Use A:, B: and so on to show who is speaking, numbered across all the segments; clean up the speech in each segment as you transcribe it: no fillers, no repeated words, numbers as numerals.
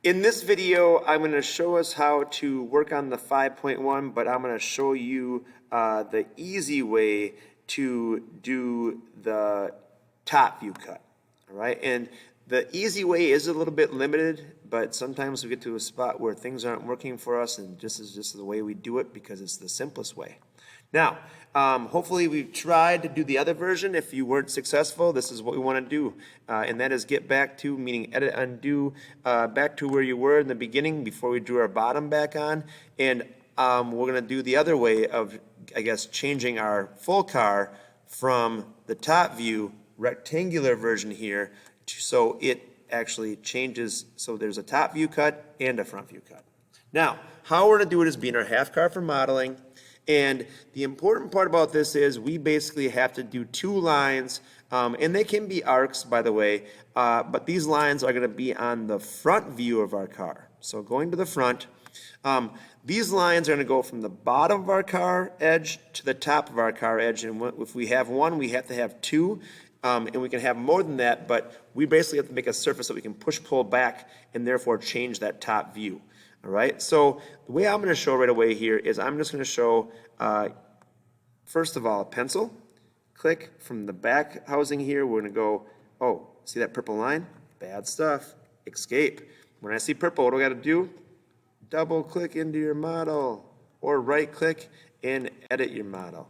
A: In this video, I'm going to show us how to work on the 5.1, but I'm going to show you the easy way to do the top view cut. All right, and the easy way is a little bit limited, but sometimes we get to a spot where things aren't working for us, and this is just the way we do it because it's the simplest way. Now, hopefully we've tried to do the other version. If you weren't successful, this is what we want to do, and that is get back to, meaning edit, undo, back to where you were in the beginning before we drew our bottom back on, and we're going to do the other way of, I guess, changing our full car from the top view rectangular version here so it actually changes, so there's a top view cut and a front view cut. Now, how we're going to do it is be in our half car for modeling. And the important part about this is we basically have to do two lines, and they can be arcs, by the way, but these lines are going to be on the front view of our car. So going to the front, these lines are going to go from the bottom of our car edge to the top of our car edge, and if we have one, we have to have two, and we can have more than that, but we basically have to make a surface that we can push-pull back and therefore change that top view. All right, so the way I'm going to show right away here is I'm just going to show, first of all, a pencil. Click from the back housing here. We're going to go, oh, see that purple line? Bad stuff. Escape. When I see purple, what do I got to do? Double click into your model or right click and edit your model.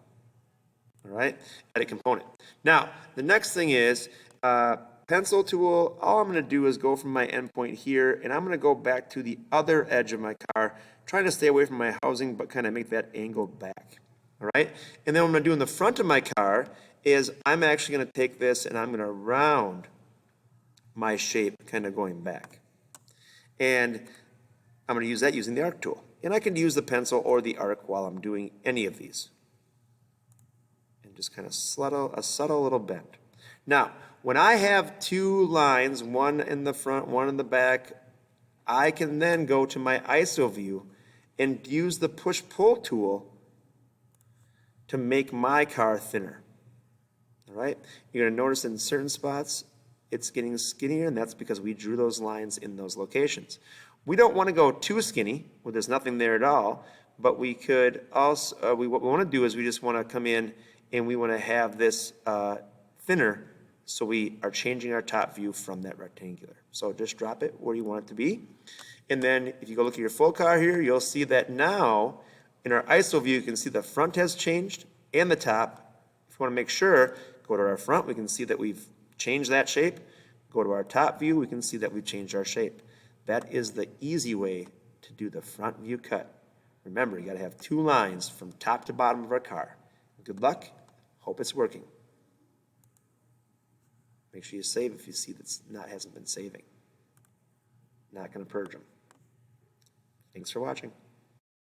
A: All right, edit component. Now, the next thing is, pencil tool, all I'm going to do is go from my endpoint here, and I'm going to go back to the other edge of my car, trying to stay away from my housing, but kind of make that angle back. All right? And then what I'm going to do in the front of my car is I'm actually going to take this and I'm going to round my shape, kind of going back. And I'm going to use that using the arc tool. And I can use the pencil or the arc while I'm doing any of these. And just kind of a subtle little bend. Now, when I have two lines, one in the front, one in the back, I can then go to my ISO view and use the push-pull tool to make my car thinner. All right? You're going to notice in certain spots it's getting skinnier, and that's because we drew those lines in those locations. We don't want to go too skinny where there's nothing there at all, but we could also, what we want to do is we just want to come in and we want to have this thinner. So we are changing our top view from that rectangular. So just drop it where you want it to be. And then if you go look at your full car here, you'll see that now in our ISO view, you can see the front has changed and the top. If you want to make sure, go to our front, we can see that we've changed that shape. Go to our top view, we can see that we've changed our shape. That is the easy way to do the front view cut. Remember, you got to have two lines from top to bottom of our car. Good luck. Hope it's working. Make sure you save if you see that hasn't been saving. Not going to purge them. Thanks for watching.